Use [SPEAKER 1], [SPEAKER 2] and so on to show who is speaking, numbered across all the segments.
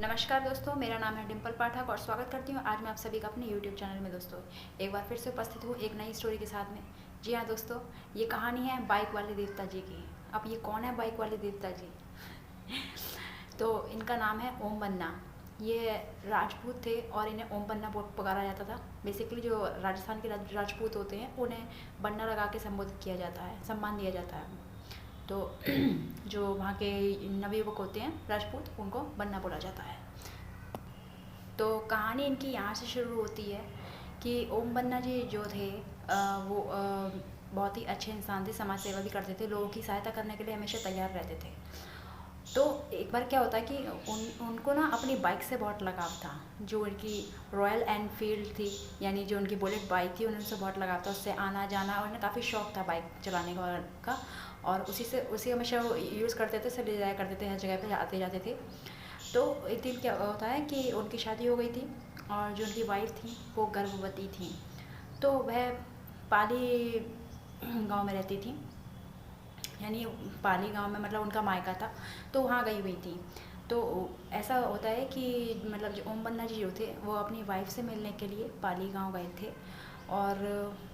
[SPEAKER 1] नमस्कार दोस्तों, मेरा नाम है डिम्पल पाठक और स्वागत करती हूँ आज मैं आप सभी का अपने YouTube चैनल में। दोस्तों, एक बार फिर से उपस्थित हूँ एक नई स्टोरी के साथ में। जी हाँ दोस्तों, ये कहानी है बाइक वाले देवता जी की। अब ये कौन है बाइक वाले देवता जी? तो इनका नाम है ओम बन्ना। ये राजपूत थे और इन्हें ओम बन्ना पुकारा जाता था। बेसिकली जो राजस्थान के राजपूत होते हैं उन्हें बन्ना लगा के संबोधित किया जाता है, सम्मान दिया जाता है। तो जो वहाँ के नवयुवक होते हैं राजपूत, उनको बन्ना बोला जाता है। तो कहानी इनकी यहाँ से शुरू होती है कि ओम बन्ना जी जो थे वो बहुत ही अच्छे इंसान थे, समाज सेवा भी करते थे, लोगों की सहायता करने के लिए हमेशा तैयार रहते थे। तो एक बार क्या होता है कि उनको ना अपनी बाइक से बहुत लगाव था। जो उनकी रॉयल एनफील्ड थी, यानी जो उनकी बुलेट बाइक थी, उनसे बहुत लगाव था, उससे आना जाना, और उन्हें काफ़ी शौक था बाइक चलाने का। और उसी हमेशा वो यूज़ करते थे, सब ले जाया करते थे, हर जगह पे आते जाते थे। तो एक दिन क्या होता है कि उनकी शादी हो गई थी और जो उनकी वाइफ थी वो गर्भवती थी। तो वह पाली गांव में रहती थी, यानी पाली गांव में मतलब उनका मायका था, तो वहाँ गई हुई थी। तो ऐसा होता है कि मतलब जो ओम बन्ना जी जो थे वो अपनी वाइफ से मिलने के लिए पाली गांव गए थे। और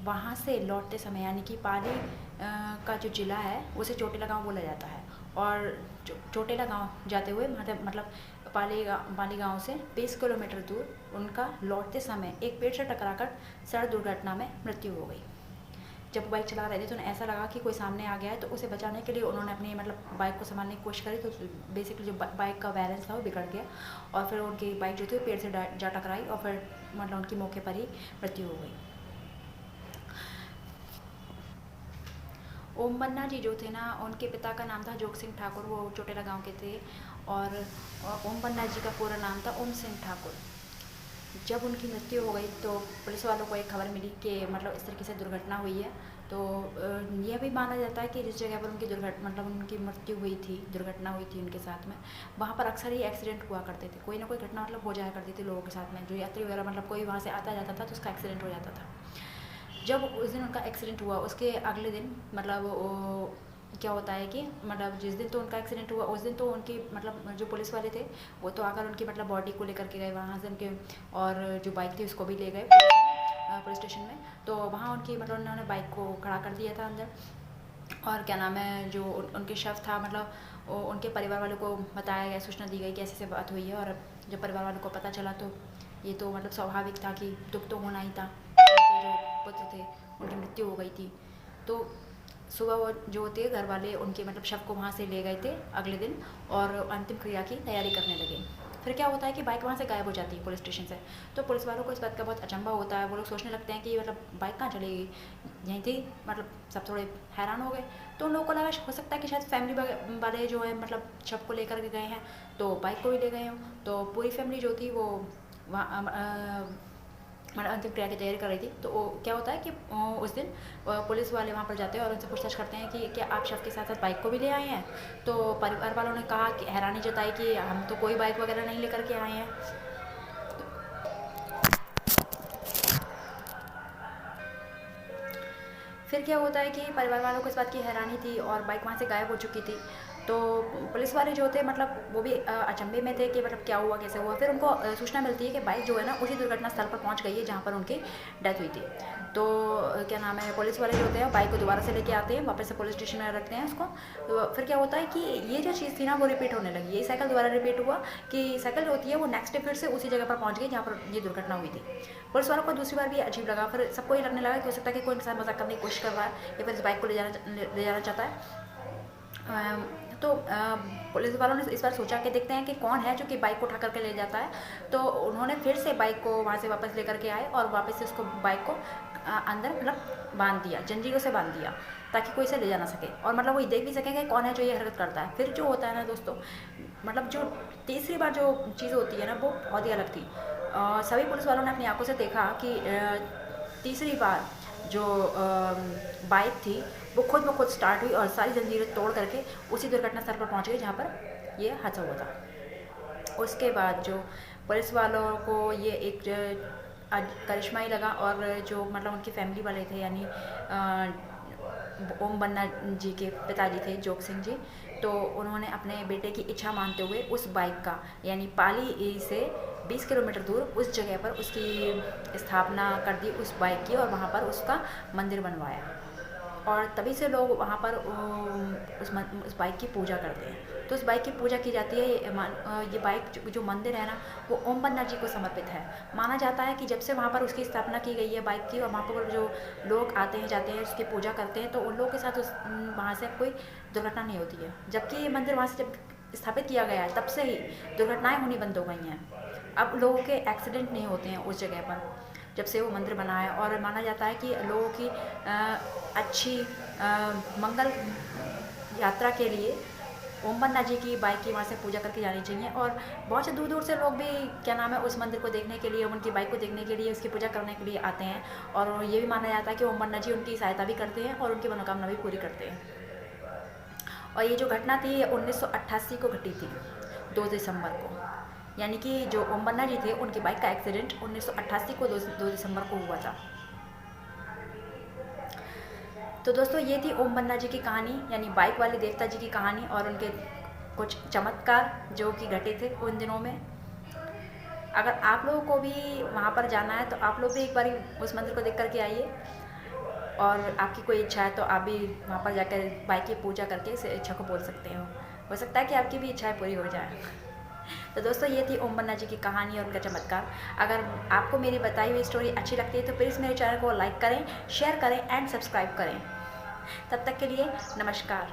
[SPEAKER 1] वहाँ से लौटते समय, यानी कि पाली का जो ज़िला है उसे चोटीला गांव बोला जाता है। और चोटीला गांव जाते हुए मतलब पाली गांव से 20 किलोमीटर दूर उनका लौटते समय एक पेड़ से टकराकर सड़क दुर्घटना में मृत्यु हो गई। जब बाइक चला रहे थे तो उन्हें ऐसा लगा कि कोई सामने आ गया है, तो उसे बचाने के लिए उन्होंने अपनी मतलब बाइक को संभालने की कोशिश करी। तो बेसिकली जो बाइक का बैलेंस था वो बिगड़ गया और फिर उनकी बाइक जो थी पेड़ से जा टकराई और फिर मतलब उनकी मौके पर ही मृत्यु हो गई। ओम बन्ना जी जो थे ना, उनके पिता का नाम था जोग सिंह ठाकुर, वो चोटेला गांव के थे। और ओम बन्ना जी का पूरा नाम था ओम सिंह ठाकुर। जब उनकी मृत्यु हो गई तो पुलिस वालों को एक खबर मिली कि मतलब इस तरीके से दुर्घटना हुई है। तो यह भी माना जाता है कि जिस जगह पर उनकी मतलब उनकी मृत्यु हुई थी, दुर्घटना हुई थी उनके साथ में, वहाँ पर अक्सर ही एक्सीडेंट हुआ करते थे। कोई ना कोई घटना मतलब हो जाया करती थी लोगों के साथ में, जो यात्री वगैरह मतलब कोई वहाँ से आता जाता था तो उसका एक्सीडेंट हो जाता था। जब उस दिन उनका एक्सीडेंट हुआ उसके अगले दिन मतलब क्या होता है कि मतलब जिस दिन तो उनका एक्सीडेंट हुआ उस दिन तो उनकी मतलब जो पुलिस वाले थे वो तो आकर उनकी मतलब बॉडी को लेकर के गए वहाँ से उनके, और जो बाइक थी उसको भी ले गए पुलिस स्टेशन में। तो वहाँ उनकी मतलब उन्होंने बाइक को खड़ा कर दिया था अंदर। और क्या नाम है, जो उनके शव था मतलब उनके परिवार वालों को बताया गया, सूचना दी गई कि ऐसे बात हुई है। और जब परिवार वालों को पता चला तो ये तो मतलब स्वाभाविक था कि दुख तो होना ही था, उनके जो पुत्र थे उनकी मृत्यु हो गई थी। तो सुबह वो जो थे घर वाले उनके मतलब शव को वहाँ से ले गए थे अगले दिन और अंतिम क्रिया की तैयारी करने लगे। फिर क्या होता है कि बाइक वहाँ से गायब हो जाती है पुलिस स्टेशन से। तो पुलिस वालों को इस बात का बहुत अचंभा होता है, वो लोग सोचने लगते हैं कि मतलब बाइक कहाँ चली गई, यहीं थी। मतलब सब थोड़े हैरान हो गए। तो उन लोगों को लगा हो सकता है कि शायद फैमिली वाले जो है मतलब शव को लेकर के गए हैं तो बाइक को भी ले गए हों। तो पूरी फैमिली जो थी वो वहाँ मतलब अंतिम क्रिया की तैयारी कर रही थी। तो क्या होता है कि उस दिन पुलिस वाले वहाँ पर जाते हैं और उनसे पूछताछ करते हैं कि क्या आप शव के साथ साथ बाइक को भी ले आए हैं। तो परिवार वालों ने कहा कि हैरानी जताई कि हम तो कोई बाइक वगैरह नहीं लेकर के आए हैं। फिर क्या होता है कि परिवार वालों को इस बात की हैरानी थी और बाइक वहाँ से गायब हो चुकी थी। तो पुलिस वाले जो थे मतलब वो भी अचंभे में थे कि मतलब क्या हुआ कैसे हुआ। फिर उनको सूचना मिलती है कि बाइक जो है ना उसी दुर्घटना स्थल पर पहुँच गई है जहाँ पर उनकी डेथ हुई थी। तो क्या नाम है, पुलिस वाले जो होते हैं बाइक को दोबारा से लेके आते हैं, वापस से पुलिस स्टेशन में रखते हैं उसको। तो फिर क्या होता है कि ये जो चीज़ थी ना वो रिपीट होने लगी, ये साइकिल दोबारा रिपीट हुआ कि साइकिल जो होती है वो नेक्स्ट डे फिर से उसी जगह पर पहुँच गई जहाँ पर ये दुर्घटना हुई थी। पुलिस वालों को दूसरी बार भी अजीब लगा, फिर सबको ये लगने लगा कि हो सकता है कि कोई इंसान मजाक करने की कोशिश कर रहा है या फिर इस बाइक को ले जाना चाहता है। तो पुलिस वालों ने इस बार सोचा कि देखते हैं कि कौन है जो कि बाइक को उठा करके ले जाता है। तो उन्होंने फिर से बाइक को वहाँ से वापस लेकर के आए और वापस से उसको बाइक को अंदर मतलब बांध दिया, जंजीरों से बांध दिया, ताकि कोई इसे ले जा ना सके और मतलब वो देख भी सके कि कौन है जो ये हरकत करता है। फिर जो होता है ना दोस्तों, मतलब जो तीसरी बार जो चीज़ होती है ना वो बहुत ही अलग थी। सभी पुलिस वालों ने अपनी आंखों से देखा कि तीसरी बार जो बाइक थी वो खुद ब खुद स्टार्ट हुई और सारी जंजीरें तोड़ करके उसी दुर्घटना स्थल पर पहुंच गई जहाँ पर ये हादसा हुआ था। उसके बाद जो पुलिस वालों को ये एक करिश्मा ही लगा और जो मतलब उनकी फैमिली वाले थे, यानी ओम बन्ना जी के पिताजी थे जोग सिंह जी, तो उन्होंने अपने बेटे की इच्छा मानते हुए उस बाइक का यानी पाली से 20 किलोमीटर दूर उस जगह पर उसकी स्थापना कर दी उस बाइक की, और वहाँ पर उसका मंदिर बनवाया। और तभी से लोग वहाँ पर उस बाइक की पूजा करते हैं। तो उस बाइक की पूजा की जाती है। ये बाइक जो मंदिर है ना, वो ओम बन्ना जी को समर्पित है। माना जाता है कि जब से वहाँ पर उसकी स्थापना की गई है बाइक की, और वहाँ पर जो लोग आते हैं जाते हैं उसकी पूजा करते हैं, तो उन लोगों के साथ वहाँ से कोई दुर्घटना नहीं होती है। जबकि ये मंदिर वहाँ से जब स्थापित किया गया है तब से ही दुर्घटनाएँ होनी बंद हो गई हैं। अब लोगों के एक्सीडेंट नहीं होते हैं उस जगह पर, जब से वो मंदिर बना है। और माना जाता है कि लोगों की अच्छी मंगल यात्रा के लिए ओम बन्ना जी की बाइक की वहाँ से पूजा करके जानी चाहिए। और बहुत से दूर दूर से लोग भी क्या नाम है उस मंदिर को देखने के लिए, उनकी बाइक को देखने के लिए, उसकी पूजा करने के लिए आते हैं। और ये भी माना जाता है कि ओम बन्ना जी उनकी सहायता भी करते हैं और उनकी मनोकामना भी पूरी करते हैं। और ये जो घटना थी ये 1988 को घटी थी, 2 दिसंबर को। यानी कि जो ओम बन्ना जी थे उनकी बाइक का एक्सीडेंट 1988 को 2 दिसंबर को हुआ था। तो दोस्तों ये थी ओम बन्ना जी की कहानी, यानी बाइक वाले देवता जी की कहानी, और उनके कुछ चमत्कार जो कि घटे थे उन दिनों में। अगर आप लोगों को भी वहाँ पर जाना है तो आप लोग भी एक बार उस मंदिर को देख करके आइए, और आपकी कोई इच्छा है तो आप भी वहाँ पर जाकर बाइक की पूजा करके इस इच्छा को बोल सकते हो सकता है कि आपकी भी इच्छाएं पूरी हो जाए। तो दोस्तों ये थी ओम बन्ना जी की कहानी और उनका चमत्कार। अगर आपको मेरी बताई हुई स्टोरी अच्छी लगती है तो प्लीज़ मेरे चैनल को लाइक करें, शेयर करें एंड सब्सक्राइब करें। तब तक के लिए नमस्कार।